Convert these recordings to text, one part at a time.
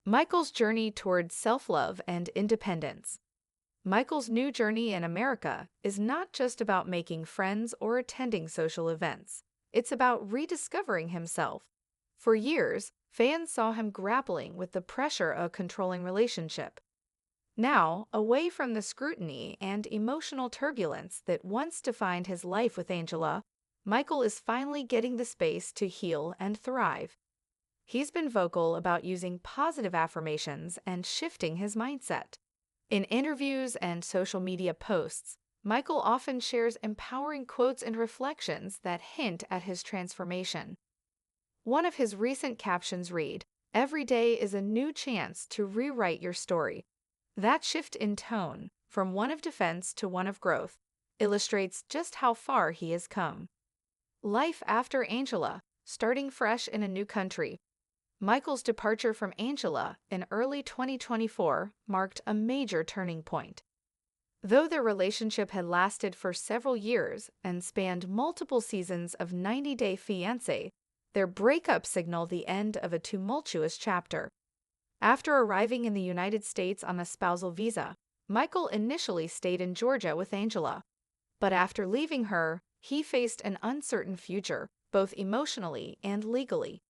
Michael's journey towards self-love and independence. Michael's new journey in America is not just about making friends or attending social events. It's about rediscovering himself. For years, fans saw him grappling with the pressure of a controlling relationship. Now, away from the scrutiny and emotional turbulence that once defined his life with Angela, Michael is finally getting the space to heal and thrive. He's been vocal about using positive affirmations and shifting his mindset. In interviews and social media posts, Michael often shares empowering quotes and reflections that hint at his transformation. One of his recent captions read, "Every day is a new chance to rewrite your story." That shift in tone, from one of defense to one of growth, illustrates just how far he has come. Life after Angela, starting fresh in a new country. Michael's departure from Angela in early 2024 marked a major turning point. Though their relationship had lasted for several years and spanned multiple seasons of 90-Day Fiancé, their breakup signaled the end of a tumultuous chapter. After arriving in the United States on a spousal visa, Michael initially stayed in Georgia with Angela. But after leaving her, he faced an uncertain future, both emotionally and legally.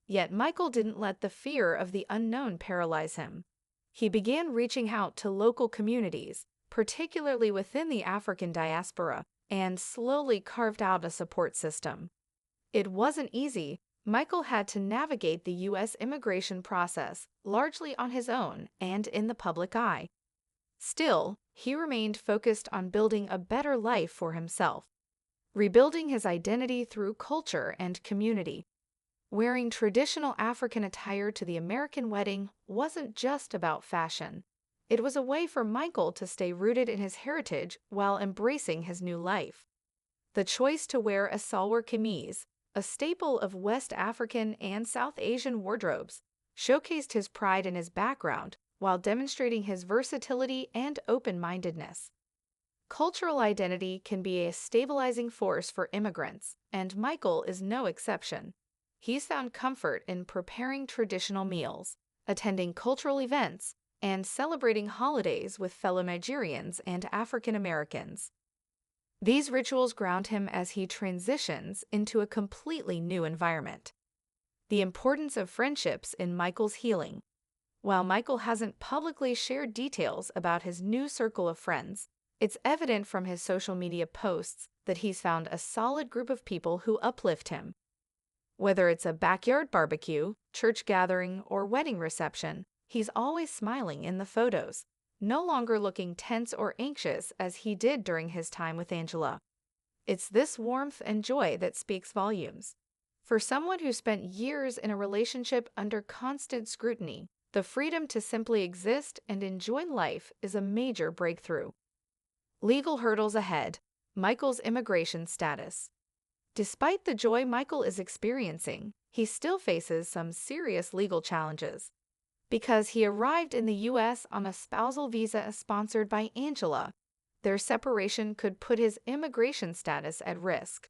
Yet Michael didn't let the fear of the unknown paralyze him. He began reaching out to local communities, particularly within the African diaspora, and slowly carved out a support system. It wasn't easy. Michael had to navigate the U.S. immigration process largely on his own and in the public eye. Still, he remained focused on building a better life for himself, rebuilding his identity through culture and community. Wearing traditional African attire to the American wedding wasn't just about fashion. It was a way for Michael to stay rooted in his heritage while embracing his new life. The choice to wear a salwar kameez, a staple of West African and South Asian wardrobes, showcased his pride in his background while demonstrating his versatility and open-mindedness. Cultural identity can be a stabilizing force for immigrants, and Michael is no exception. He's found comfort in preparing traditional meals, attending cultural events, and celebrating holidays with fellow Nigerians and African Americans. These rituals ground him as he transitions into a completely new environment. The importance of friendships in Michael's healing. While Michael hasn't publicly shared details about his new circle of friends, it's evident from his social media posts that he's found a solid group of people who uplift him. Whether it's a backyard barbecue, church gathering, or wedding reception, he's always smiling in the photos, no longer looking tense or anxious as he did during his time with Angela. It's this warmth and joy that speaks volumes. For someone who spent years in a relationship under constant scrutiny, the freedom to simply exist and enjoy life is a major breakthrough. Legal hurdles ahead. Michael's immigration status. Despite the joy Michael is experiencing, he still faces some serious legal challenges. Because he arrived in the U.S. on a spousal visa sponsored by Angela, their separation could put his immigration status at risk.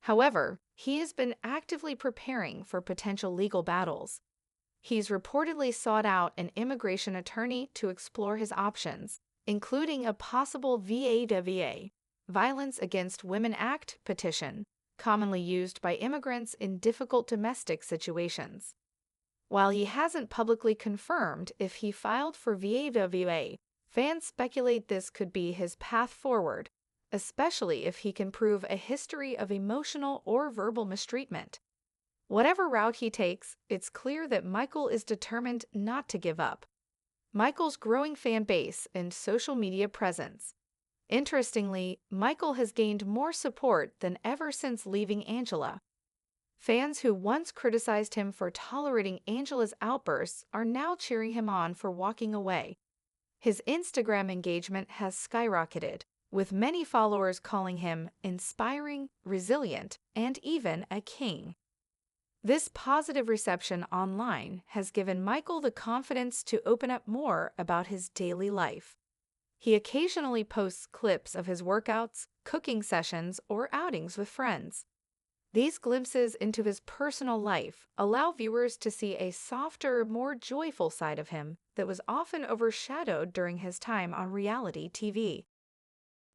However, he has been actively preparing for potential legal battles. He's reportedly sought out an immigration attorney to explore his options, including a possible VAWA, Violence Against Women Act petition, commonly used by immigrants in difficult domestic situations. While he hasn't publicly confirmed if he filed for VAWA, fans speculate this could be his path forward, especially if he can prove a history of emotional or verbal mistreatment. Whatever route he takes, it's clear that Michael is determined not to give up. Michael's growing fan base and social media presence. Interestingly, Michael has gained more support than ever since leaving Angela. Fans who once criticized him for tolerating Angela's outbursts are now cheering him on for walking away. His Instagram engagement has skyrocketed, with many followers calling him inspiring, resilient, and even a king. This positive reception online has given Michael the confidence to open up more about his daily life. He occasionally posts clips of his workouts, cooking sessions, or outings with friends. These glimpses into his personal life allow viewers to see a softer, more joyful side of him that was often overshadowed during his time on reality TV.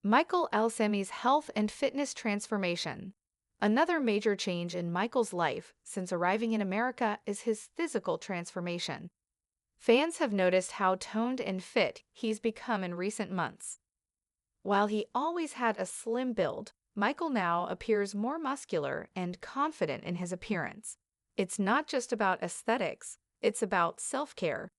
Michael Ilesanmi's health and fitness transformation. Another major change in Michael's life since arriving in America is his physical transformation. Fans have noticed how toned and fit he's become in recent months. While he always had a slim build, Michael now appears more muscular and confident in his appearance. It's not just about aesthetics, it's about self-care.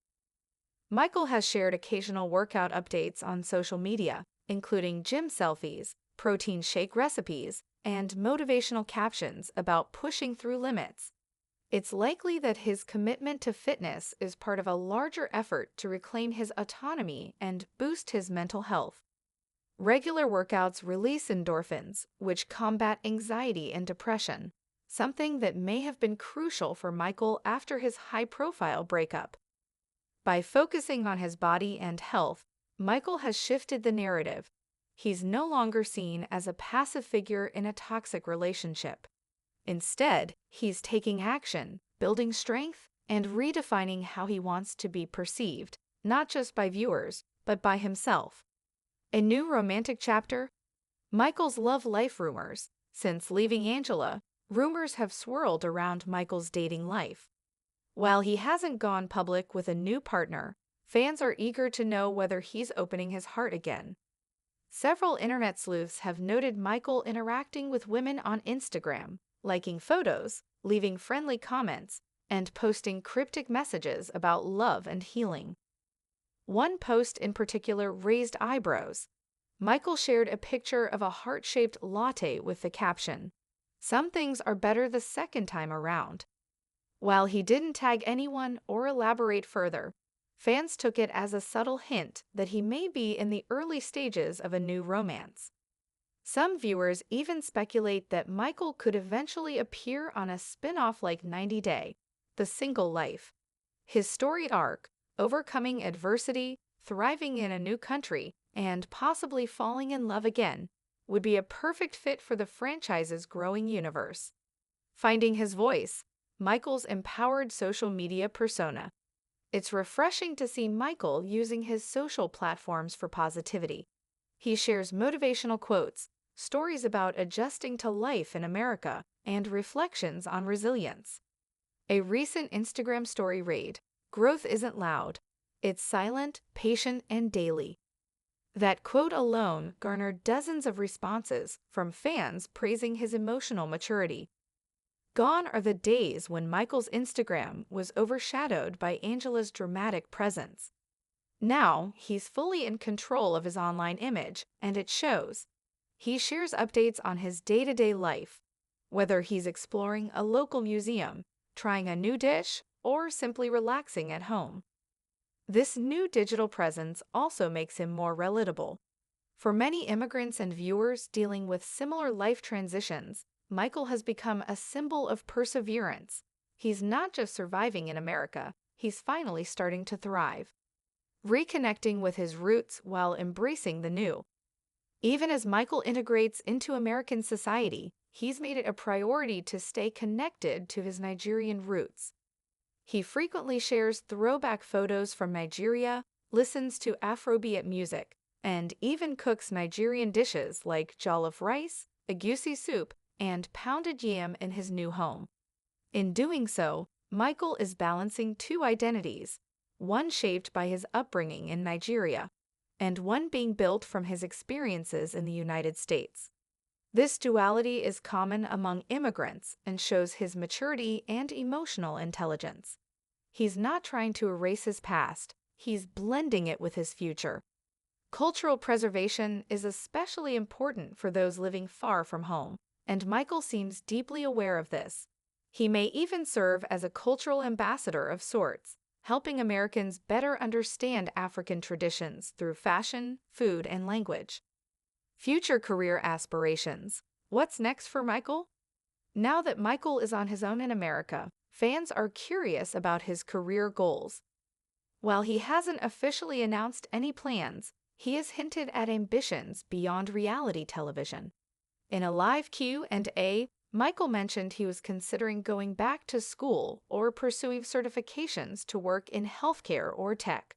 Michael has shared occasional workout updates on social media, including gym selfies, protein shake recipes, and motivational captions about pushing through limits. It's likely that his commitment to fitness is part of a larger effort to reclaim his autonomy and boost his mental health. Regular workouts release endorphins, which combat anxiety and depression, something that may have been crucial for Michael after his high-profile breakup. By focusing on his body and health, Michael has shifted the narrative. He's no longer seen as a passive figure in a toxic relationship. Instead, he's taking action, building strength, and redefining how he wants to be perceived, not just by viewers, but by himself. A new romantic chapter? Michael's love life rumors. Since leaving Angela, rumors have swirled around Michael's dating life. While he hasn't gone public with a new partner, fans are eager to know whether he's opening his heart again. Several internet sleuths have noted Michael interacting with women on Instagram, liking photos, leaving friendly comments, and posting cryptic messages about love and healing. One post in particular raised eyebrows. Michael shared a picture of a heart-shaped latte with the caption, "Some things are better the second time around." While he didn't tag anyone or elaborate further, fans took it as a subtle hint that he may be in the early stages of a new romance. Some viewers even speculate that Michael could eventually appear on a spin-off like 90 Day, The Single Life. His storied arc, overcoming adversity, thriving in a new country, and possibly falling in love again, would be a perfect fit for the franchise's growing universe. Finding his voice. Michael's empowered social media persona. It's refreshing to see Michael using his social platforms for positivity. He shares motivational quotes, stories about adjusting to life in America, and reflections on resilience. A recent Instagram story read, "Growth isn't loud. It's silent, patient, and daily." That quote alone garnered dozens of responses from fans praising his emotional maturity. Gone are the days when Michael's Instagram was overshadowed by Angela's dramatic presence. Now, he's fully in control of his online image, and it shows. He shares updates on his day-to-day life, whether he's exploring a local museum, trying a new dish, or simply relaxing at home. This new digital presence also makes him more relatable. For many immigrants and viewers dealing with similar life transitions, Michael has become a symbol of perseverance. He's not just surviving in America, he's finally starting to thrive. Reconnecting with his roots while embracing the new. Even as Michael integrates into American society, he's made it a priority to stay connected to his Nigerian roots. He frequently shares throwback photos from Nigeria, listens to Afrobeat music, and even cooks Nigerian dishes like jollof rice, egusi soup, and pounded yam in his new home. In doing so, Michael is balancing two identities, one shaped by his upbringing in Nigeria, and one being built from his experiences in the United States. This duality is common among immigrants and shows his maturity and emotional intelligence. He's not trying to erase his past, he's blending it with his future. Cultural preservation is especially important for those living far from home, and Michael seems deeply aware of this. He may even serve as a cultural ambassador of sorts, helping Americans better understand African traditions through fashion, food, and language. Future career aspirations. What's next for Michael? Now that Michael is on his own in America, fans are curious about his career goals. While he hasn't officially announced any plans, he has hinted at ambitions beyond reality television. In a live Q&A, Michael mentioned he was considering going back to school or pursuing certifications to work in healthcare or tech.